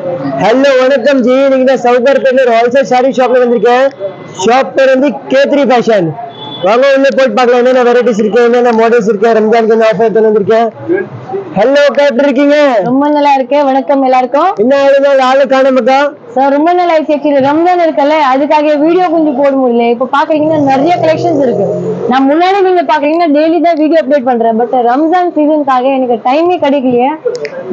Hello vanakkam जी நீங்க சவுகார்பேட்ல ஒரு wholesale sorry ஷாப்ல வந்திருக்கேன். ஷாப் பேர் வந்து K3 ஃபேஷன். வாங்க உள்ள போய் பார்க்கலாம் என்னென்ன வெரைட்டிஸ் இருக்கு, என்னென்ன மாடல்ஸ் இருக்கு, ரம்ஜானுக்கு என்ன ஆஃபர் எடுத்து வந்திருக்கேன். ஹலோ எப்படி இருக்கீங்க? ரொம்ப நல்லா இருக்கேன். வணக்கம் எல்லாருக்கும். என்ன ஆளு காணோம்க்கா? சார் ரொம்ப நல்லா ஆக்சுவலி ரம்ஜான் இருக்குல்ல, அதுக்காக வீடியோ கொஞ்சம் போட முடியல. இப்போ பாக்குறீங்கன்னா நிறைய கலெக்ஷன்ஸ் இருக்கு. நான் முன்னாடி நீங்க பாக்குறீங்கன்னா டெய்லி தான் வீடியோ அப்டேட் பண்றேன். பட் ரம்ஜான் சீசனுக்காக எனக்கு டைமே கிடைக்கலையே.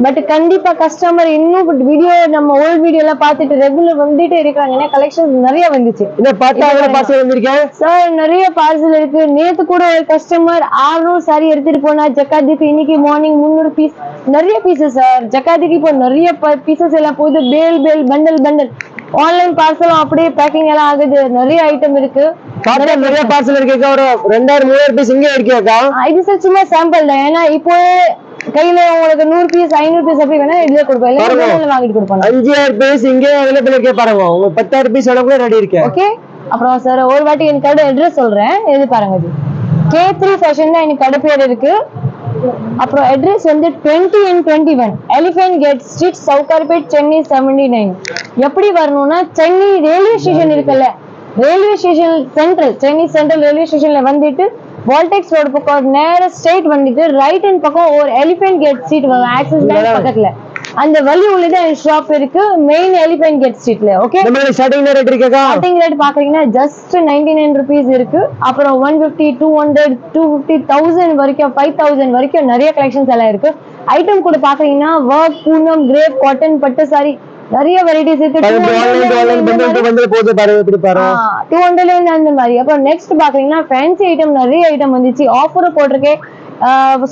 பட் கண்டிப்பா கஸ்டமர் இன்னும் வீடியோ நம்ம ஓல்ட் வீடியோ எல்லாம் பார்த்துட்டு ரெகுலர் வந்துட்டு இருக்காங்க. ஏன்னா கலெக்ஷன்ஸ் நிறைய வந்துச்சு. பார்சல் வந்திருக்கேன் சார், நிறைய பார்சல் இருக்கு. நேத்து கூட ஒரு கஸ்டமர் 600 சாரி எடுத்துட்டு போனா ஜக்காத்துக்கு. இன்னைக்கு மார்னிங் 300 பீஸ், நிறைய பீசஸ் சார். ஜக்காத்துக்கு இப்போ நிறைய பீசஸ் எல்லாம் போகுது. பேல் பண்டல் ஆன்லைன் பார்சலும் அப்படியே பேக்கிங் எல்லாம் ஆகுது. நிறைய ஐட்டம் இருக்கு. நிறைய பார்சல் இருக்கு. ஒரு 2000-3000 பீஸ் இங்கே இருக்கேக்கா. இது சார் சும்மா சாம்பிள் தான். ஏன்னா இப்போ கையில உங்களுக்கு 100 பீஸ் 500 பீஸ் அப்படி வேணா இதுல கொடுப்போம். எல்லாம் வாங்கிட்டு கொடுப்போம். 5000 பீஸ் இங்கே அவைலபிள் இருக்கே பாருங்க. உங்க 10000 பீஸ் அளவுக்கு ரெடி இருக்கு. ஓகே. அப்புறம் சார் ஒரு வாட்டி எனக்கு கடை அட்ரஸ் சொல்றேன். இது பாருங்க, இது K3 ஃபேஷன் தான் எனக்கு கடை பேர் இருக்கு. அப்புறம் அட்ரஸ் வந்து 20-21 elephant gate street, Sowcarpet, Chennai 79. எப்படி வரணும்னா சென்னை ரயில்வே ஸ்டேஷன் இருக்குல்ல, railway station central, Chennai central railway ஸ்டேஷன்ல வந்துட்டு வால்டெக்ஸ் ரோடு பக்கம் நேர ஸ்ட்ரைட் வந்துட்டு ரைட் ஹேண்ட் பக்கம் ஒரு எலிஃபென்ட் கேட் ஸ்ட்ரீட் வரும். ஆக்சிஸ் பேங்க் பக்கத்துல அந்த வழி உள்ளது ஷாப் இருக்கு. மெயின் எலிஃபென்ட் கேட் ஸ்ட்ரீட்ல. ஓகே. ஸ்டார்டிங் ரேட் இருக்கா? ஸ்டார்டிங் ரேட் பாக்குறீங்கன்னா ஜஸ்ட் 99 rupees இருக்கு. அப்புறம் 150, 200, 250, 1000 வரைக்கும், 5000 வரைக்கும் நிறைய கலெக்ஷன்ஸ் எல்லாம் இருக்கு. ஐட்டம் கூட பாக்குறீங்கன்னா ஒர்க், பூனம், கிரேப், காட்டன், பட்டு சாரி, நிறைய வெரைட்டிஸ் இருக்கு. 200 அந்த மாதிரி. அப்புறம் நெக்ஸ்ட் பாக்குறீங்கன்னா ஃபேன்சி ஐட்டம் நிறைய ஐட்டம் வந்துச்சு. ஆஃபர் போட்டிருக்கேன்.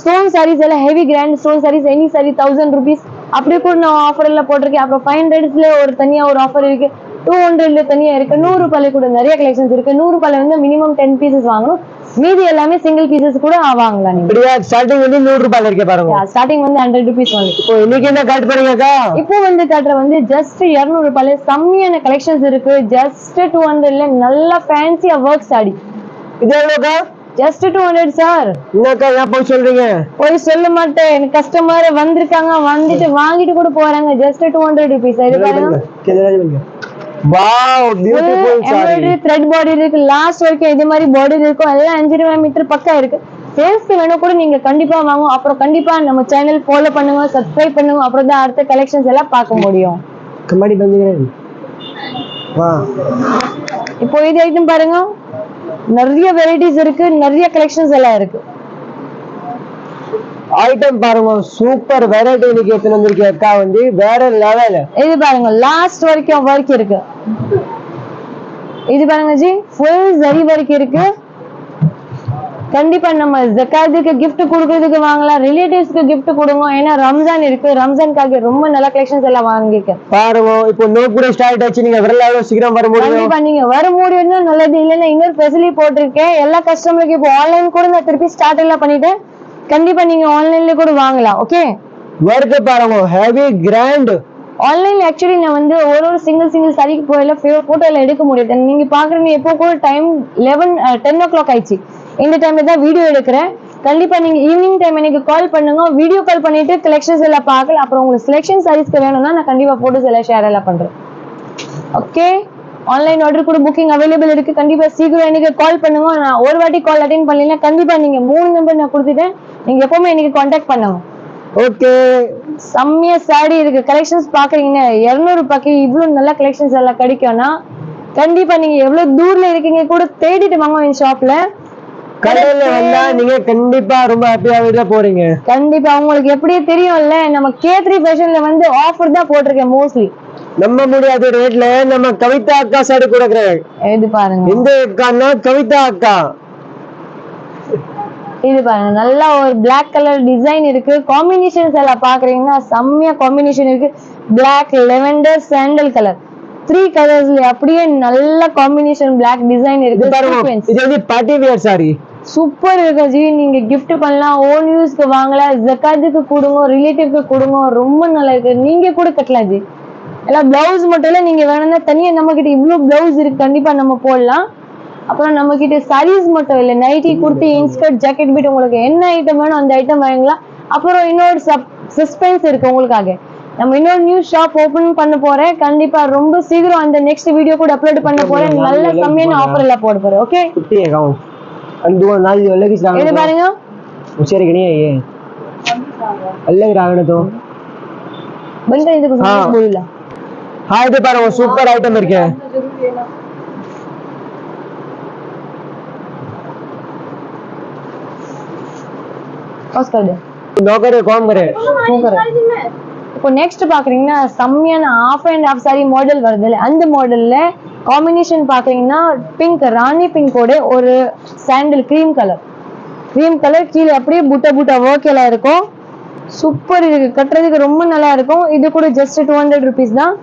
ஸ்டோன் சாரீஸ் எல்லாம் heavy grand stone saris, any sari 1000 rupees அப்படியே கூட நான் ஆஃபர் எல்லாம் போட்டிருக்கேன். அப்புறம் 500 ஒரு தனியா ஒரு ஆஃபர் இருக்கு. 200 தனியா இருக்கு. 100 ரூபாயில கூட நிறைய கலெக்ஷன்ஸ் இருக்கு. 100 ரூபாயில வந்து மினிமம் 10 பீசஸ் வாங்கணும். மீதி எல்லாமே சிங்கிள் பீசஸ் கூட வாங்கலாம். நீங்க ஸ்டார்டிங் வந்து 100 ரூபாயில இருக்கே பாருங்க. ஸ்டார்டிங் வந்து 100 rupees வாங்கி. இப்போ இன்னைக்கு என்ன காட் பண்ணீங்கக்கா? இப்போ வந்து காட்டுற வந்து ஜஸ்ட் 200 ரூபாயில செம்மையான கலெக்ஷன்ஸ் இருக்கு. ஜஸ்ட் 200ல நல்ல ஃபேன்சியா ஒர்க் சாரி. இது எவ்வளவுக்கா? Just 200 sir. என்னக்கா ஏன் போய் சொல்றீங்க? போய் சொல்ல மாட்டேன். எனக்கு கஸ்டமர் வந்திருக்காங்க, வந்துட்டு வாங்கிட்டு கூட போறாங்க. Just 200 rupees. இது பாருங்க. Wow, beautiful sorry. Embroidery thread border இருக்கு. லாஸ்ட் வரைக்கும் இதே மாதிரி பார்டர் இருக்கும். எல்லாம் 5 மீட்டர் பக்கா இருக்கு. சேல்ஸ்க்கு வேணும் கூட நீங்க கண்டிப்பா வாங்குவோம். அப்புறம் கண்டிப்பா நம்ம சேனல் ஃபாலோ பண்ணுங்க, சப்ஸ்கிரைப் பண்ணுங்க. அப்புறம் தான் அடுத்த கலெக்ஷன்ஸ் எல்லாம் பார்க்க முடியும். கமாடி பந்துங்க. வா, இப்போ இது ஐட்டம் பாருங்க. நிறைய வெரைட்டிஸ் இருக்கு, நிறைய கலெக்ஷன்ஸ் எல்லாம் இருக்கு. ஐட்டம் பாருங்க, சூப்பர் வெரைட்டி இன்னைக்கு எடுத்து வந்திருக்கேன் அக்கா. வந்து வேற லெவல். இது பாருங்க, லாஸ்ட் வரைக்கும் ஒர்க் இருக்கு. இது பாருங்க ஜி, ஃபுல் ஜரி ஒர்க் இருக்கு. கண்டிப்பா நம்ம ஜக்காத்துக்கு gift கொடுக்கிறதுக்கு வாங்கலாம், ரிலேட்டிவ்ஸ்க்கு gift கொடுங்க. ஏன்னா ரம்ஜான் இருக்கு. ரம்ஜானுக்காக ரொம்ப நல்ல கலெக்ஷன்ஸ் எல்லாம் வாங்கிருக்கேன் பாருங்க. இப்போ நோ கூட ஸ்டார்ட் ஆச்சு. நீங்க வரல சீக்கிரம் வர முடியும். கண்டிப்பா நீங்க வர முடியும்னா நல்லது. இல்லைன்னா இன்னொரு ஃபெசிலிட்டி போட்டிருக்கேன் எல்லா கஸ்டமருக்கு. இப்போ ஆன்லைன் கூட நான் திருப்பி ஸ்டார்ட் எல்லாம் பண்ணிட்டேன். கண்டிப்பா நீங்க ஆன்லைன்ல கூட வாங்கலாம். ஓகே. ஒர்க் பாருங்க, ஹெவி கிராண்ட். ஆன்லைன்ல ஆக்சுவலி நான் வந்து ஒரு சிங்கிள் சாரிக்கு போயில போட்டோ எல்லாம் எடுக்க முடியாது. நீங்க பாக்குறீங்க எப்போ கூட டைம் 10 o'clock ஆயிடுச்சு. இந்த டைம்ல தான் வீடியோ எடுக்கிறேன். கண்டிப்பா நீங்க ஈவினிங் டைம் எனக்கு கால் பண்ணுங்க. வீடியோ கால் பண்ணிட்டு கலெக்ஷன்ஸ் எல்லாம் பார்க்கலாம். அப்புறம் உங்களுக்கு செலக்ஷன் சாரீஸ்க்கு வேணும்னா நான் கண்டிப்பா போட்டோஸ் எல்லாம் ஷேர் எல்லாம் பண்றேன். ஓகே. ஆன்லைன் ஆர்டர் கூட புக்கிங் அவைலபிள் இருக்கு. கண்டிப்பா சீக்கிரம் எனக்கு கால் பண்ணுங்க. நான் ஒரு வாட்டி கால் அட்டெண்ட் பண்ணலைன்னா கண்டிப்பா நீங்க 3 நம்பர் நான் கொடுத்துட்டேன். நீங்க எப்பவுமே எனக்கு கான்டாக்ட் பண்ணுங்க. ஓகே. செம்மையா சாரி இருக்கு. கலெக்ஷன்ஸ் பாக்குறீங்கன்னா 200 ரூபாய்க்கு இவ்வளவு நல்ல கலெக்ஷன்ஸ் எல்லாம் கிடைக்கும்னா கண்டிப்பா நீங்க எவ்வளவு தூர்ல இருக்கீங்க கூட தேடிட்டு வாங்க. இந்த ஷாப்ல கடையில வந்தா நீங்க கண்டிப்பா ரொம்ப ஹாப்பியா போறீங்க. கண்டிப்பா உங்களுக்கு எப்படியே தெரியும்ல, நம்ம K3 ஃபேஷன்ல வந்து ஆஃபர் தான் போட்டிருக்கேன். மோஸ்ட்லி நம்ப முடியாத ரேட்ல நம்ம கவிதா அக்கா சாரி கொடுக்குறேன். இது பாருங்க, இந்த அக்கான்னா கவிதா அக்கா. இது பாருங்க, நல்ல ஒரு பிளாக் கலர் டிசைன் இருக்கு. காம்பினேஷன்ஸ் எல்லாம் பாக்குறீங்கன்னா செம்மையா காம்பினேஷன் இருக்கு. பிளாக், லெவெண்டர், சாண்டல் கலர், 3 கலர்ஸ்ல அப்படியே நல்ல காம்பினேஷன் பிளாக் டிசைன் இருக்கு. இது வந்து பார்ட்டி வியர் சாரி. சூப்பர் இருக்கு ஜி. நீங்க gift பண்ணலாம், ஓன் யூஸ்க்கு வாங்கலாம், ஜக்காத்துக்கு கொடுங்க, ரிலேட்டிவ்க்கு கொடுங்க. ரொம்ப நல்லா இருக்கு. நீங்க கூட கட்டலாம் ஜி. எல்லாம் பிளவுஸ் மட்டும் இல்ல, நீங்க வேணும்னா தனியா நம்ம கிட்ட இவ்வளவு பிளவுஸ் இருக்கு. கண்டிப்பா நம்ம போடலாம். அப்புறம் நம்ம கிட்ட சாரீஸ் மட்டும் இல்ல, nighty, kurti, inskirt, jacket bit, உங்களுக்கு என்ன ஐட்டம் வேணும் அந்த ஐட்டம் வாங்கலாம். அப்புறம் இன்னொரு சஸ்பென்ஸ் இருக்கு உங்களுக்காக. நம்ம இன்னொரு நியூ ஷாப் ஓபன் பண்ண போறேன் கண்டிப்பா ரொம்ப சீக்கிரம் அந்த நெக்ஸ்ட் வீடியோ கூட அப்லோட் பண்ண போறேன் நல்ல செம்மையான ஆஃபர் எல்லாம் போட போறேன் ஓகே कुत्ते है गांव अंदुआ नाल जो अलग ही रागण இது பாருங்க होशियार कि नहीं है ये अलग रागण तो बंद कर दे कुछ बोलला हां இது பாருங்க சூப்பர் ஐட்டம் இருக்கு பாஸ் कर दे नौकर काम करे இப்போ நெக்ஸ்ட் பாக்குறீங்கன்னா செம்மையான half and half sari model வருதுல்ல அந்த மாடல்ல காம்பினேஷன் பாக்குறீங்கன்னா பிங்க் ராணி பிங்கோட ஒரு சாண்டல் கிரீம் கலர் கீழே அப்படியே புட்டா புட்டா ஒர்க் எல்லாம் இருக்கும் சூப்பர் இருக்கு கட்டுறதுக்கு ரொம்ப நல்லா இருக்கும் இது கூட ஜஸ்ட் 200 rupees தான்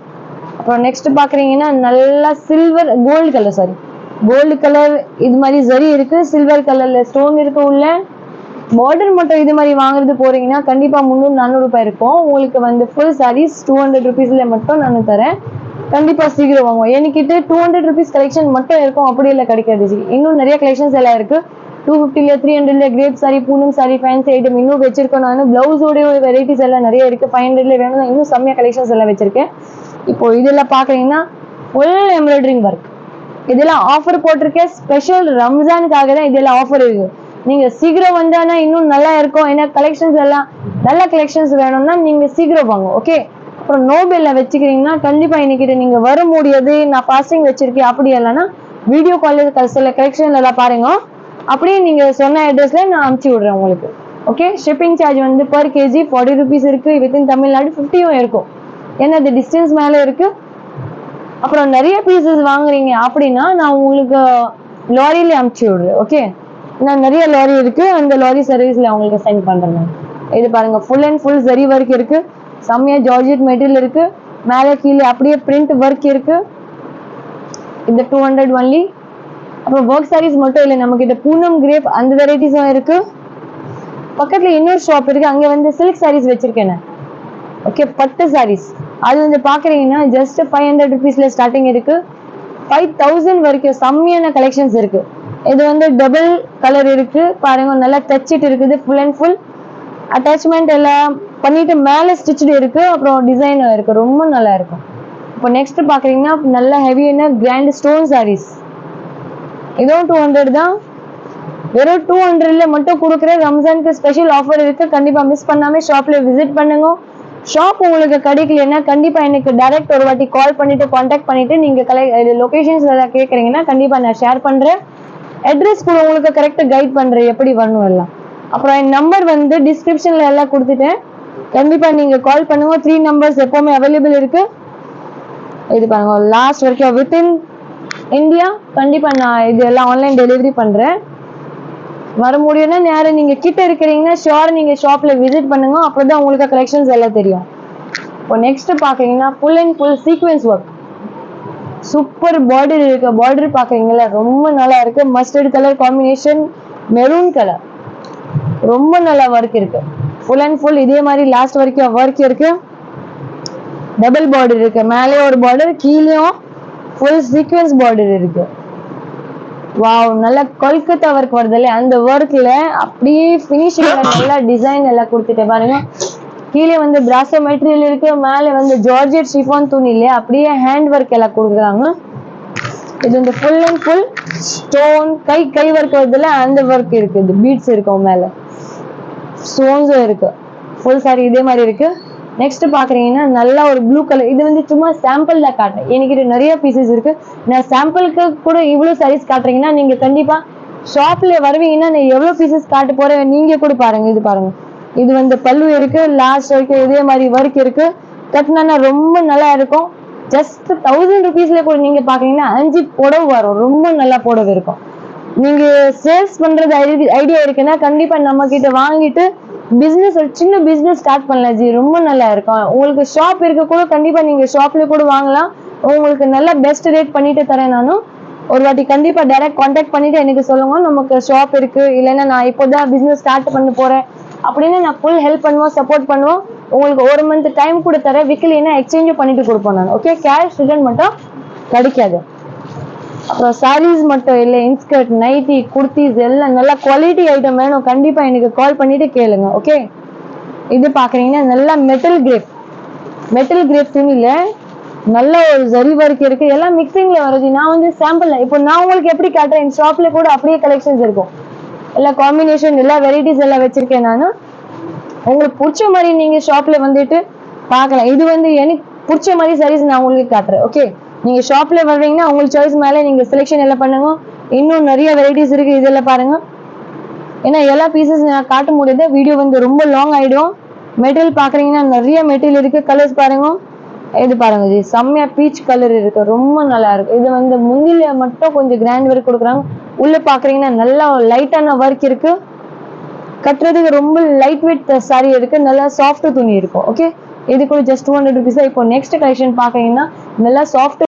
அப்புறம் நெக்ஸ்ட் பாக்குறீங்கன்னா நல்லா சில்வர் கோல்டு கலர் இது மாதிரி ஜரி இருக்கு சில்வர் கலர்ல ஸ்டோன் இருக்கு உள்ள பார்டர் மட்டும் இது மாதிரி வாங்குறது போறீங்கன்னா கண்டிப்பா 300-400 ரூபாய் இருக்கும் உங்களுக்கு வந்து ஃபுல் சாரீஸ் 200 rupeesல மட்டும் நான் தரேன் கண்டிப்பா சீக்கிரம் வாங்குவோம் என்கிட்ட 200 rupees கலெக்ஷன் மட்டும் இருக்கும் அப்படி இல்லை கிடைக்காது இன்னும் நிறைய கலெக்ஷன்ஸ் எல்லாம் இருக்கு 250ல 300ல crepe sari Poonam sari fancy item இன்னும் வச்சிருக்கோம் நான் பிளவுஸோட வெரைட்டிஸ் எல்லாம் நிறைய இருக்கு 500ல வேணும் இன்னும் செம்மையா கலெக்ஷன்ஸ் எல்லாம் வச்சிருக்கேன் இப்போ இதெல்லாம் பாக்குறீங்கன்னா ஃபுல் எம்ப்ராய்டரிங் ஒர்க் இதெல்லாம் ஆஃபர் போட்டிருக்கேன் ஸ்பெஷல் ரம்ஜானுக்காக தான் இதெல்லாம் ஆஃபர் இருக்கு நீங்க சீக்கிரம் வந்தானா இன்னும் நல்லா இருக்கும் ஏன்னா கலெக்ஷன்ஸ் எல்லாம் நல்ல கலெக்ஷன்ஸ் வேணும்னா நீங்க சீக்கிரம் வாங்க ஓகே அப்புறம் நோபெல்ல வச்சுக்கிறீங்கன்னா கண்டிப்பா இன்னைக்கு நீங்க வர முடியாது நான் பாஸ்டிங் வச்சிருக்கேன் அப்படி இல்லைன்னா வீடியோ கால் சில கலெக்ஷன் எல்லாம் பாருங்க அப்படியே நீங்க சொன்ன அட்ரஸ்ல நான் அனுப்பிச்சு விடுறேன் உங்களுக்கு ஓகே ஷிப்பிங் சார்ஜ் வந்து பர் கேஜி 40 rupees இருக்கு வித்தின் தமிழ்நாடு 50 இருக்கும் ஏன்னா அது டிஸ்டன்ஸ் மேல இருக்கு அப்புறம் நிறைய பீசஸ் வாங்குறீங்க அப்படின்னா நான் உங்களுக்கு லாரியில அனுப்பிச்சு விடுறேன் ஓகே நான் நிறைய லாரி இருக்கு அந்த லாரி சர்வீஸ்ல உங்களுக்கு சென்ட் பண்றேன் இது பாருங்க full and full zari work இருக்கு செம்மையா ஜார்ஜெட் மெட்டீரியல் இருக்கு மேலே கீழே அப்படியே பிரிண்ட் ஒர்க் இருக்கு இந்த 200 ஒன்லி அப்புறம் ஒர்க் சாரீஸ் மட்டும் இல்லை நம்ம கிட்ட பூனம் கிரேப் அந்த வெரைட்டிஸும் இருக்கு பக்கத்துல இன்னொரு ஷாப் இருக்கு அங்க வந்து சில்க் சாரீஸ் வச்சிருக்கேன் ஓகே பட்டு சாரீஸ் அது வந்து பாக்குறீங்கன்னா ஜஸ்ட் 500 rupeesல ஸ்டார்டிங் இருக்கு 5000 வரைக்கும் செம்மையான கலெக்ஷன்ஸ் இருக்கு இது வந்து டபுள் கலர் இருக்கு பாருங்க நல்லா தச்சிட்டு இருக்குது ஃபுல் அண்ட் ஃபுல் அட்டாச்மெண்ட் எல்லாம் பண்ணிட்டு மேல ஸ்டிச்டு இருக்கு அப்புறம் டிசைனும் இருக்கு ரொம்ப நல்லா இருக்கும் இப்போ நெக்ஸ்ட் பாக்குறீங்கன்னா நல்ல ஹெவியான கிராண்ட் ஸ்டோன் சாரீஸ் இதுவும் 200 தான் வெறும் 200ல மட்டும் கொடுக்குற ரம்ஜானுக்கு ஸ்பெஷல் ஆஃபர் இருக்கு கண்டிப்பா மிஸ் பண்ணாம ஷாப்ல விசிட் பண்ணுங்க ஷாப் உங்களுக்கு கிடைக்கலன்னா கண்டிப்பா எனக்கு டைரக்ட் ஒரு வாட்டி கால் பண்ணிட்டு கான்டாக்ட் பண்ணிட்டு நீங்க லொகேஷன்ஸ் எல்லாம் கேட்குறீங்கன்னா கண்டிப்பா நான் ஷேர் பண்றேன் அட்ரஸ் கூட உங்களுக்கு கரெக்டா கைட் பண்றேன் எப்படி வரணும் எல்லாம் அப்புறம் என் நம்பர் வந்து டிஸ்கிரிப்ஷன்ல எல்லாம் கொடுத்துட்டேன் கண்டிப்பா நீங்க கால் பண்ணுங்க 3 நம்பர்ஸ் எப்பவுமே அவைலபிள் இருக்கு இது பாருங்க லாஸ்ட் வரைக்கும் வித்தின் இந்தியா கண்டிப்பா நான் இது எல்லாம் ஆன்லைன் டெலிவரி பண்றேன் வர முடியும்னா நேரம் நீங்க கிட்ட இருக்கிறீங்கன்னா ஷோர் நீங்க ஷாப்ல விசிட் பண்ணுங்க அப்பதான் உங்களுக்கு கலெக்ஷன்ஸ் எல்லாம் தெரியும் இப்போ நெக்ஸ்ட் பாக்குறீங்கன்னா full and full sequence work super border இருக்கு பார்டர் பாக்குறீங்களா ரொம்ப நல்லா இருக்கு mustard colour combination maroon colour ரொம்ப நல்லா ஒர்க் இருக்கு ஃபுல் அண்ட் ஃபுல் இதே மாதிரி லாஸ்ட் வரைக்கும் ஒர்க் இருக்கு டபுள் பார்டர் இருக்கு மேலே ஒரு பார்டர் கீழேயும் ஃபுல் சீக்வென்ஸ் பார்டர் இருக்கு வாவ் நல்ல கொல்கத்தா ஒர்க் வருது இல்லையா அந்த ஒர்க்ல அப்படியே ஃபினிஷிங்ல நல்லா டிசைன் எல்லாம் கொடுத்துட்டு பாருங்க கீழே வந்து பிராசோ மெட்டீரியல் இருக்கு மேலே வந்து ஜார்ஜெட் ஷிஃபான் துணி இல்லையா அப்படியே ஹேண்ட் ஒர்க் எல்லாம் கொடுக்குறாங்க இது வந்து full and full stone guy work வருதுல அந்த ஒர்க் இருக்கு இது பீட்ஸ் இருக்கும் மேல ஸ்டோன்ஸும் இருக்கு ஃபுல் சாரி இதே மாதிரி இருக்கு நெக்ஸ்ட் பாக்குறீங்கன்னா நல்லா ஒரு ப்ளூ கலர் இது வந்து சும்மா சாம்பிள் தான் காட்டுறேன் என்கிட்ட நிறைய பீசஸ் இருக்கு நான் சாம்பிளுக்கு கூட இவ்வளவு சாரீஸ் காட்டுறீங்கன்னா நீங்க கண்டிப்பா ஷாப்ல வருவீங்கன்னா நான் எவ்வளவு பீசஸ் காட்ட போறேன் நீங்க கூட பாருங்க இது பாருங்க இது வந்து பல்லு இருக்கு லாஸ்ட் வரைக்கும் இதே மாதிரி ஒர்க் இருக்கு கட்டினா ரொம்ப நல்லா இருக்கும் ஜஸ்ட் 1000 rupeesல கூட நீங்க பாக்குறீங்கன்னா 5 புடவை வரும் ரொம்ப நல்லா புடவை இருக்கும் நீங்க சேல்ஸ் பண்றது ஐடியா இருக்குன்னா கண்டிப்பா நம்ம கிட்ட வாங்கிட்டு பிசினஸ் ஒரு சின்ன பிசினஸ் ஸ்டார்ட் பண்ணலாம் ஜி ரொம்ப நல்லா இருக்கும் உங்களுக்கு ஷாப் இருக்க கூட கண்டிப்பா நீங்க ஷாப்ல கூட வாங்கலாம் உங்களுக்கு நல்ல பெஸ்ட் ரேட் பண்ணிட்டு தரேன் நானும் ஒரு வாட்டி கண்டிப்பா டைரக்ட் கான்டாக்ட் பண்ணிட்டு எனக்கு சொல்லுங்க நமக்கு ஷாப் இருக்கு இல்லைன்னா நான் இப்போதான் பிசினஸ் ஸ்டார்ட் பண்ண போறேன் அப்படின்னு நான் ஃபுல் ஹெல்ப் பண்ணுவோம் சப்போர்ட் பண்ணுவோம் உங்களுக்கு 1 month டைம் கூட தரேன் விக்கலைன்னா எக்ஸ்சேஞ்ச் பண்ணிட்டு கொடுப்போம் நான் ஓகே கேஷ் ரிட்டர்ன் மட்டும் கிடைக்காது அப்புறம் சாரீஸ் மட்டும் இல்லை இன்ஸ்கர்ட் நைட்டி குர்த்திஸ் எல்லாம் நல்ல குவாலிட்டி ஐட்டம் வேணும் கண்டிப்பா எனக்கு கால் பண்ணிட்டு கேளுங்க ஓகே இது பாக்குறீங்கன்னா நல்லா மெட்டல் கிரேப் மெட்டல் கிரேப் துணியில நல்ல ஒரு ஜரி ஒர்க் இருக்கு, எல்லாம் மிக்சிங்ல வருது. நான் வந்து சாம்பிள் இப்போ நான் உங்களுக்கு எப்படி காட்டுறேன், ஷாப்ல கூட அப்படியே கலெக்ஷன்ஸ் இருக்கும், எல்லா காம்பினேஷன் எல்லா வெரைட்டிஸ் எல்லாம் வச்சிருக்கேன் நான். உங்களுக்கு பிடிச்ச மாதிரி நீங்க ஷாப்ல வந்துட்டு பார்க்கலாம். இது வந்து எனக்கு பிடிச்ச மாதிரி சாரீஸ் நான் உங்களுக்கு காட்டுறேன். ஓகே, நீங்க ஷாப்ல வர்றீங்கன்னா உங்களுக்கு சாய்ஸ் மேலே நீங்க செலெக்ஷன் எல்லாம் பண்ணுங்க. இன்னும் நிறைய வெரைட்டிஸ் இருக்கு, இதெல்லாம் பாருங்க. ஏன்னா எல்லா பீசஸ் நான் காட்ட முடியாது, வீடியோ வந்து ரொம்ப லாங் ஆயிடும். மெட்டீரியல் பாக்குறீங்கன்னா நிறைய மெட்டீரியல் இருக்கு, கலர்ஸ் பாருங்க. இது பாருங்க ஜி, செம்மையா பீச் கலர் இருக்கு, ரொம்ப நல்லா இருக்கு. இது வந்து முந்தில மட்டும் கொஞ்சம் கிராண்ட் ஒர்க் கொடுக்குறாங்க, உள்ள பாக்குறீங்கன்னா நல்லா லைட்டான ஒர்க் இருக்கு, கட்டுறதுக்கு ரொம்ப லைட் வெயிட் சாரி இருக்கு, நல்லா சாஃப்ட் துணி இருக்கும். ஓகே, இது கூட ஜஸ்ட் 200 rupees. இப்போ நெக்ஸ்ட் கலெக்ஷன் பாக்குறீங்கன்னா நல்லா சாஃப்ட்